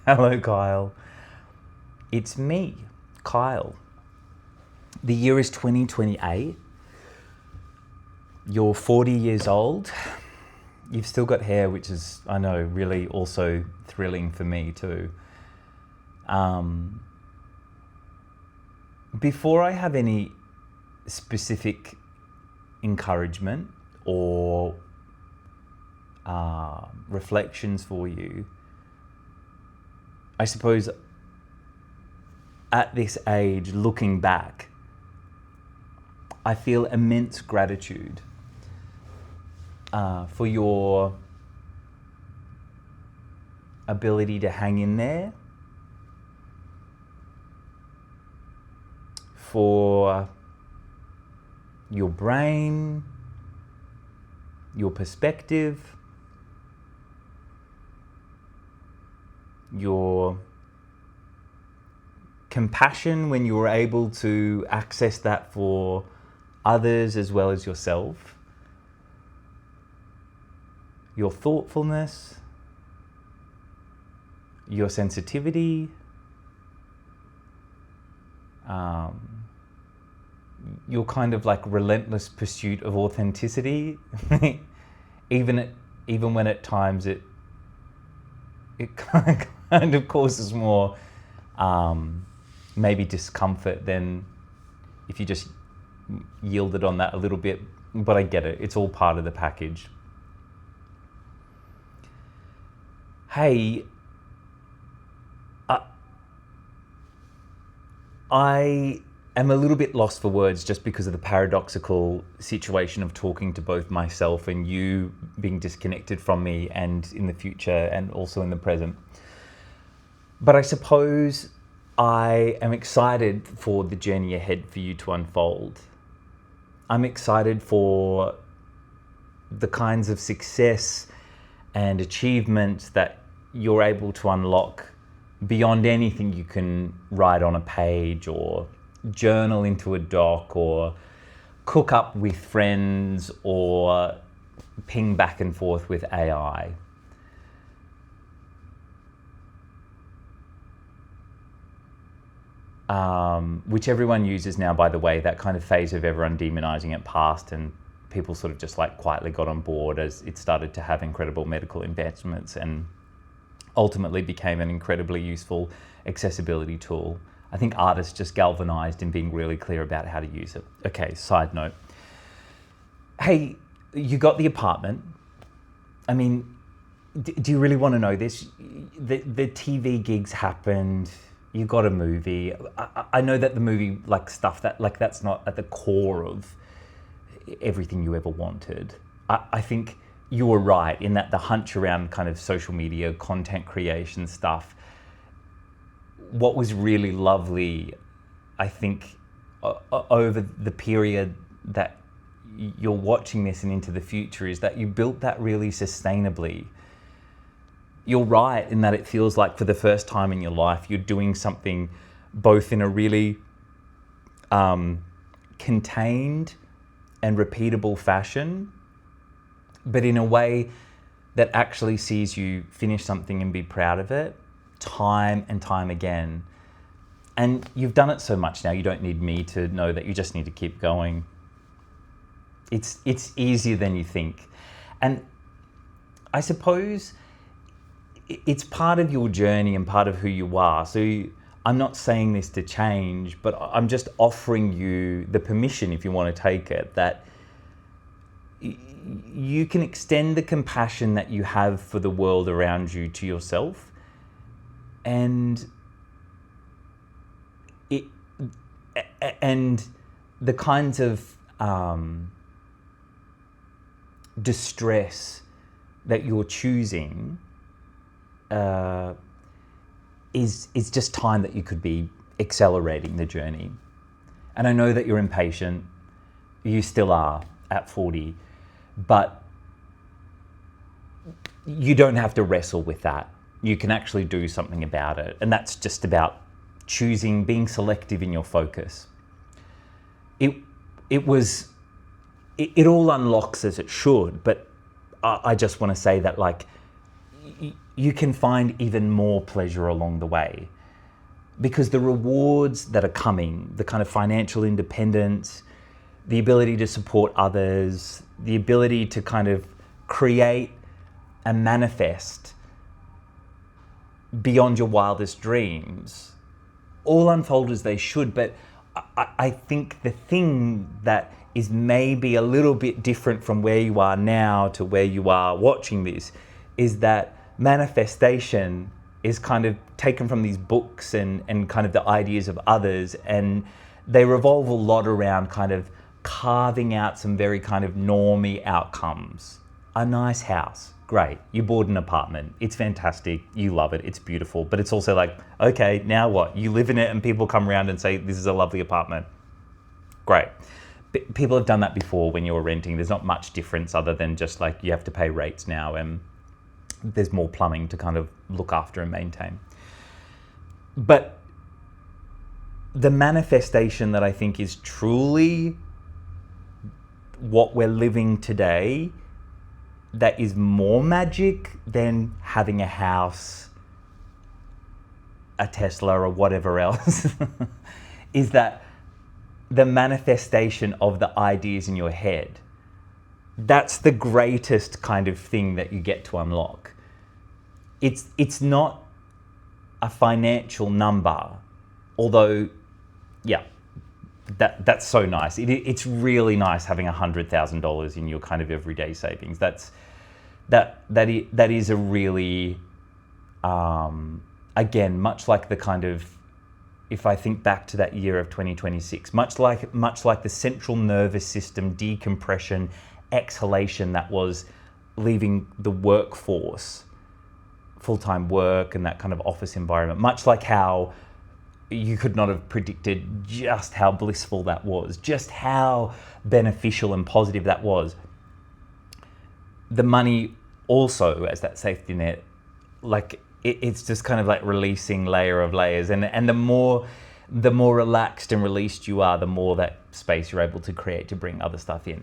Hello, Kyle. It's me, Kyle. The year is 2028. You're 40 years old. You've still got hair, which is, I know, really also thrilling for me too. Before I have any specific encouragement or reflections for you, I suppose at this age, looking back, I feel immense gratitude for your ability to hang in there, for your brain, your perspective, your compassion when you were able to access that for others as well as yourself, your thoughtfulness, your sensitivity, your kind of like relentless pursuit of authenticity, even when at times it kind of causes more maybe discomfort than if you just yielded on that a little bit. But I get it, it's all part of the package. Hey, I am a little bit lost for words just because of the paradoxical situation of talking to both myself and you being disconnected from me, and in the future and also in the present. But I suppose I am excited for the journey ahead for you to unfold. I'm excited for the kinds of success and achievement that you're able to unlock beyond anything you can write on a page or journal into a doc or cook up with friends or ping back and forth with AI. Which everyone uses now, by the way. That kind of phase of everyone demonizing it passed, and people sort of just like quietly got on board as it started to have incredible medical advancements and ultimately became an incredibly useful accessibility tool. I think artists just galvanized in being really clear about how to use it. Okay, side note. Hey, you got the apartment. I mean, do you really want to know this? The TV gigs happened. You got a movie. I know that the movie, like stuff that, like, that's not at the core of everything you ever wanted. I think you were right in that the hunch around kind of social media, content creation stuff, what was really lovely, I think, over the period that you're watching this and into the future, is that you built that really sustainably. You're right in that it feels like for the first time in your life, you're doing something both in a really contained and repeatable fashion, but in a way that actually sees you finish something and be proud of it time and time again. And you've done it so much now, you don't need me to know that you just need to keep going. It's easier than you think. And I suppose it's part of your journey and part of who you are. So I'm not saying this to change, but I'm just offering you the permission, if you want to take it, that you can extend the compassion that you have for the world around you to yourself. And the kinds of distress that you're choosing is just time that you could be accelerating the journey. And I know that you're impatient. You still are at 40, but you don't have to wrestle with that. You can actually do something about it. And that's just about choosing, being selective in your focus. It all unlocks as it should, but I just want to say that, like, you can find even more pleasure along the way, because the rewards that are coming, the kind of financial independence, the ability to support others, the ability to kind of create and manifest beyond your wildest dreams, all unfold as they should. But I think the thing that is maybe a little bit different from where you are now to where you are watching this is that manifestation is kind of taken from these books and kind of the ideas of others, and they revolve a lot around kind of carving out some very kind of normie outcomes. A nice house, great. You bought an apartment, it's fantastic, you love it, it's beautiful, but it's also like, okay, now what? You live in it and people come around and say, this is a lovely apartment. Great. People have done that before when you were renting. There's not much difference other than just like you have to pay rates now and there's more plumbing to kind of look after and maintain. But the manifestation that I think is truly what we're living today, that is more magic than having a house, a Tesla, or whatever else, is that the manifestation of the ideas in your head. That's the greatest kind of thing that you get to unlock. It's not a financial number, although, yeah, that's so nice. It's really nice having $100,000 in your kind of everyday savings. That is a really, again, much like the kind of, if I think back to that year of 2026, much like the central nervous system decompression, exhalation that was leaving the workforce, full-time work and that kind of office environment, much like how you could not have predicted just how blissful that was, just how beneficial and positive that was. The money also as that safety net, like it's just kind of like releasing layer of layers, and the more relaxed and released you are, the more that space you're able to create to bring other stuff in.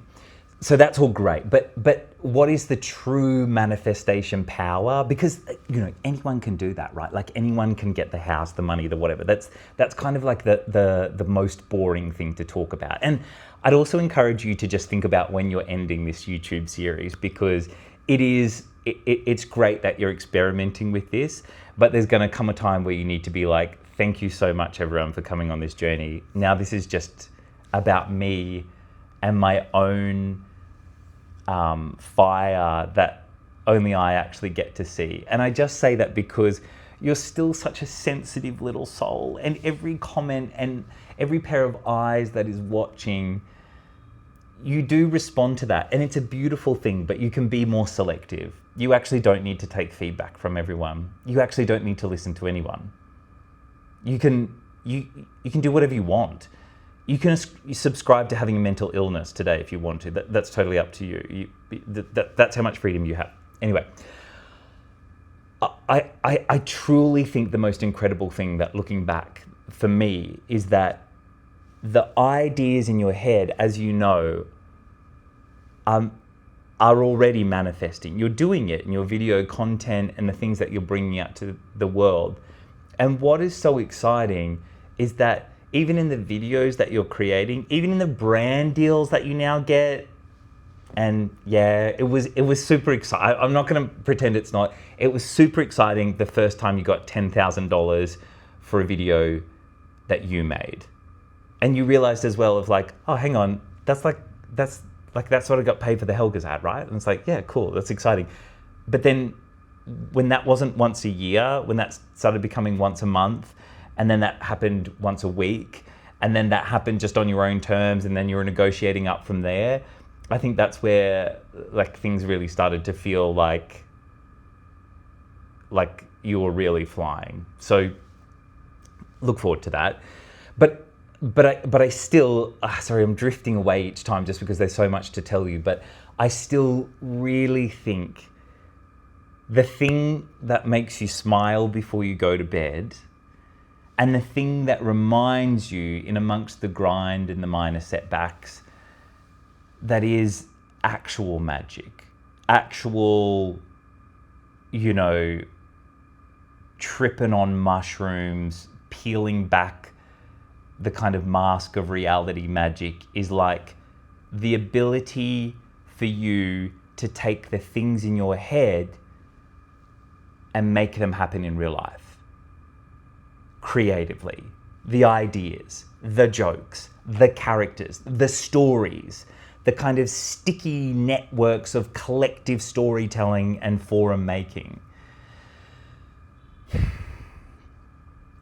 So that's all great, but what is the true manifestation power? Because, you know, anyone can do that, right? Like anyone can get the house, the money, the whatever. That's kind of like the most boring thing to talk about. And I'd also encourage you to just think about when you're ending this YouTube series, because it's great that you're experimenting with this, but there's going to come a time where you need to be like, thank you so much everyone for coming on this journey. Now this is just about me and my own fire that only I actually get to see. And I just say that because you're still such a sensitive little soul, and every comment and every pair of eyes that is watching, you do respond to that, and it's a beautiful thing. But you can be more selective. You actually don't need to take feedback from everyone. You actually don't need to listen to anyone. You can do whatever you want. You can subscribe to having a mental illness today if you want to. That's totally up to you. That's how much freedom you have. Anyway, I truly think the most incredible thing that, looking back for me, is that the ideas in your head, as you know, are already manifesting. You're doing it in your video content and the things that you're bringing out to the world. And what is so exciting is that even in the videos that you're creating, even in the brand deals that you now get, and yeah, it was super exciting. I'm not going to pretend it's not. It was super exciting the first time you got $10,000 for a video that you made, and you realized as well of like, oh, hang on, that's what I got paid for the Helga's ad, right? And it's like, yeah, cool, that's exciting. But then when that wasn't once a year, when that started becoming once a month, and then that happened once a week, and then that happened just on your own terms, and then you were negotiating up from there, I think that's where like things really started to feel like you were really flying. So look forward to that. But I still, sorry, I'm drifting away each time just because there's so much to tell you, but I still really think the thing that makes you smile before you go to bed, and the thing that reminds you in amongst the grind and the minor setbacks, that is actual magic, actual you know, tripping on mushrooms, peeling back the kind of mask of reality magic is like the ability for you to take the things in your head and make them happen in real life. Creatively. The ideas, the jokes, the characters, the stories, the kind of sticky networks of collective storytelling and forum making.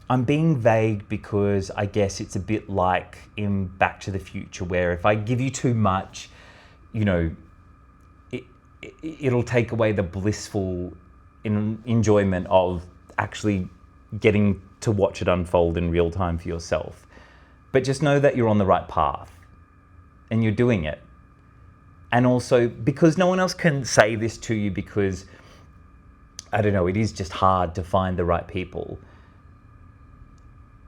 I'm being vague because I guess it's a bit like in Back to the Future, where if I give you too much, you know, it'll take away the blissful enjoyment of actually getting to watch it unfold in real time for yourself. But just know that you're on the right path and you're doing it. And also, because no one else can say this to you, because, I don't know, it is just hard to find the right people.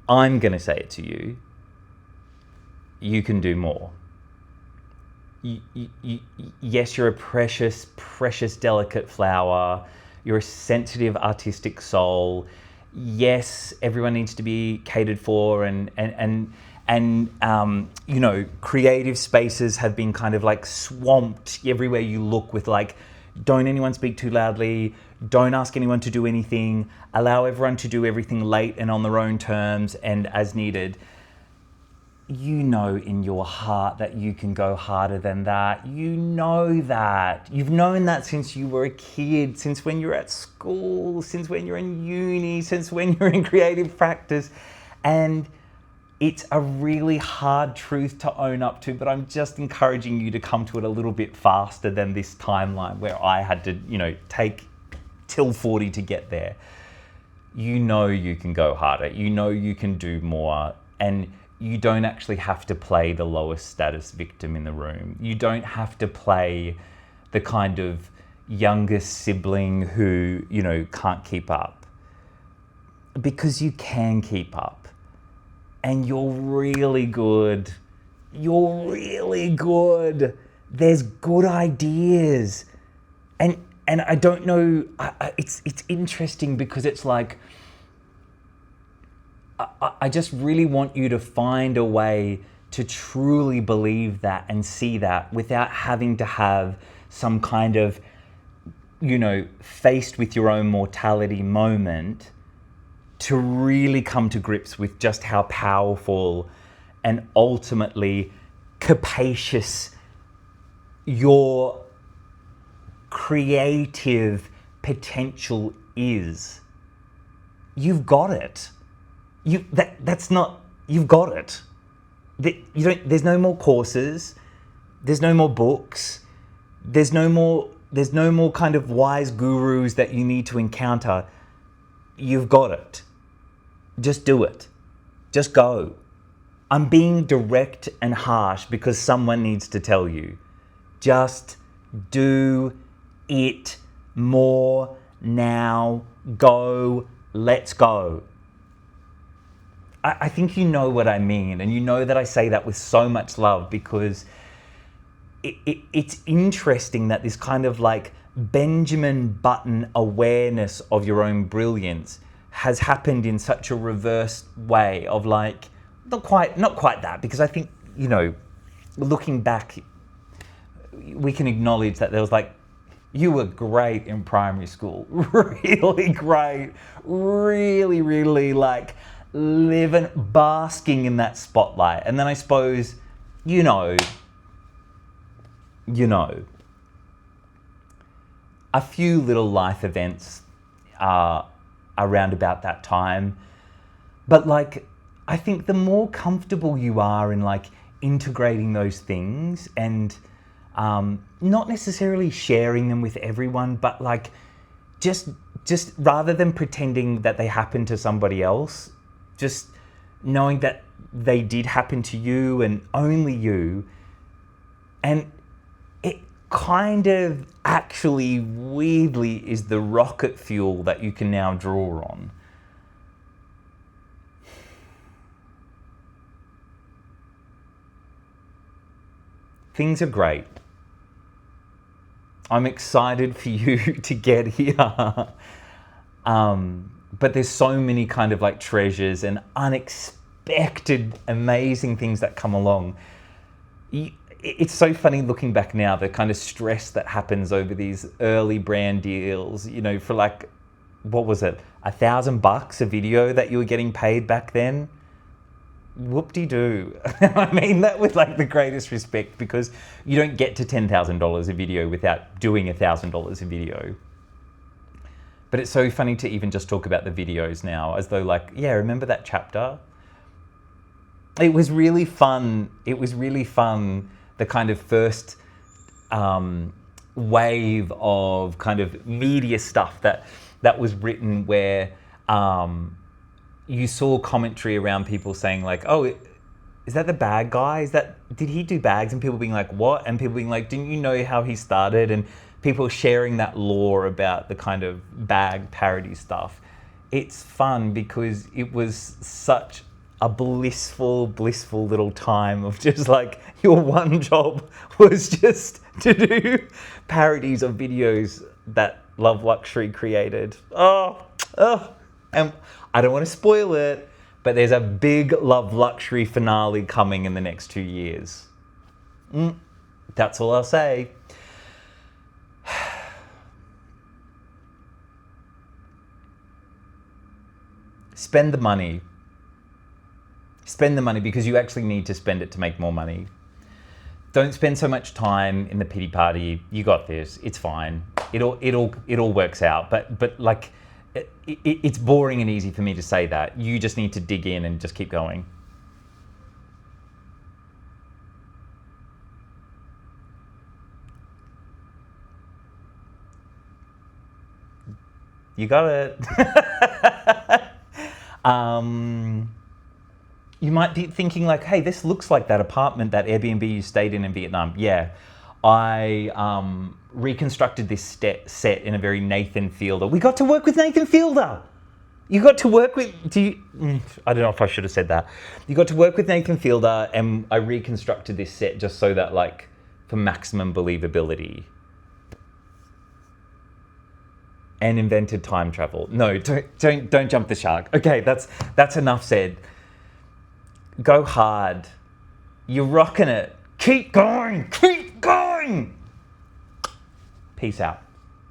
I'm going to say it to you. You can do more. Yes, you're a precious, precious, delicate flower. You're a sensitive, artistic soul. Yes, everyone needs to be catered for, and you know, creative spaces have been kind of like swamped everywhere you look with like, don't anyone speak too loudly, don't ask anyone to do anything, allow everyone to do everything late and on their own terms and as needed. You know in your heart that you can go harder than that. You know that. You've known that since you were a kid, since when you're at school, since when you're in uni, since when you're in creative practice. And it's a really hard truth to own up to, but I'm just encouraging you to come to it a little bit faster than this timeline where I had to, you know, take till 40 to get there. You know you can go harder. You know you can do more. And you don't actually have to play the lowest status victim in the room. You don't have to play the kind of youngest sibling who, you know, can't keep up. Because you can keep up. And you're really good. You're really good. There's good ideas. And I don't know, it's interesting because it's like, I just really want you to find a way to truly believe that and see that without having to have some kind of, you know, faced with your own mortality moment to really come to grips with just how powerful and ultimately capacious your creative potential is. You've got it. You've got it. There's no more courses. There's no more books. There's no more kind of wise gurus that you need to encounter. You've got it. Just do it. Just go. I'm being direct and harsh because someone needs to tell you. Just do it more now. Go. Let's go. I think you know what I mean, and you know that I say that with so much love because it's interesting that this kind of like Benjamin Button awareness of your own brilliance has happened in such a reversed way of like, not quite that, because I think, you know, looking back, we can acknowledge that there was like, you were great in primary school, really great, really, really like basking in that spotlight. And then I suppose, you know, a few little life events around about that time. But like, I think the more comfortable you are in like integrating those things and not necessarily sharing them with everyone, but like just rather than pretending that they happen to somebody else, just knowing that they did happen to you and only you. And it kind of actually weirdly is the rocket fuel that you can now draw on. Things are great. I'm excited for you to get here. But there's so many kind of like treasures and unexpected, amazing things that come along. It's so funny looking back now, the kind of stress that happens over these early brand deals, you know, for like, what was it, $1,000 a video that you were getting paid back then? Whoop-de-doo. I mean that with like the greatest respect, because you don't get to $10,000 a video without doing $1,000 a video. But it's so funny to even just talk about the videos now as though like, yeah, remember that chapter? It was really fun. It was really fun, the kind of first wave of kind of media stuff that was written where you saw commentary around people saying like, oh, is that the bag guy? Did he do bags? And people being like, what? And people being like, didn't you know how he started? And people sharing that lore about the kind of bag parody stuff. It's fun because it was such a blissful little time of just like your one job was just to do parodies of videos that Love Luxury created. And I don't want to spoil it, but there's a big Love Luxury finale coming in the next 2 years. That's all I'll say. Spend the money. Spend the money because you actually need to spend it to make more money. Don't spend so much time in the pity party. You got this. It's fine. It all works out. But like, it's boring and easy for me to say that. You just need to dig in and just keep going. You got it. You might be thinking like, hey, this looks like that apartment, that Airbnb you stayed in Vietnam. Yeah, I reconstructed this set in a very Nathan Fielder. We got to work with Nathan Fielder. You got to work with, I don't know if I should have said that. You got to work with Nathan Fielder, and I reconstructed this set just so that like, for maximum believability. And invented time travel. No, don't jump the shark. Okay, that's enough said. Go hard. You're rocking it. Keep going. Keep going. Peace out.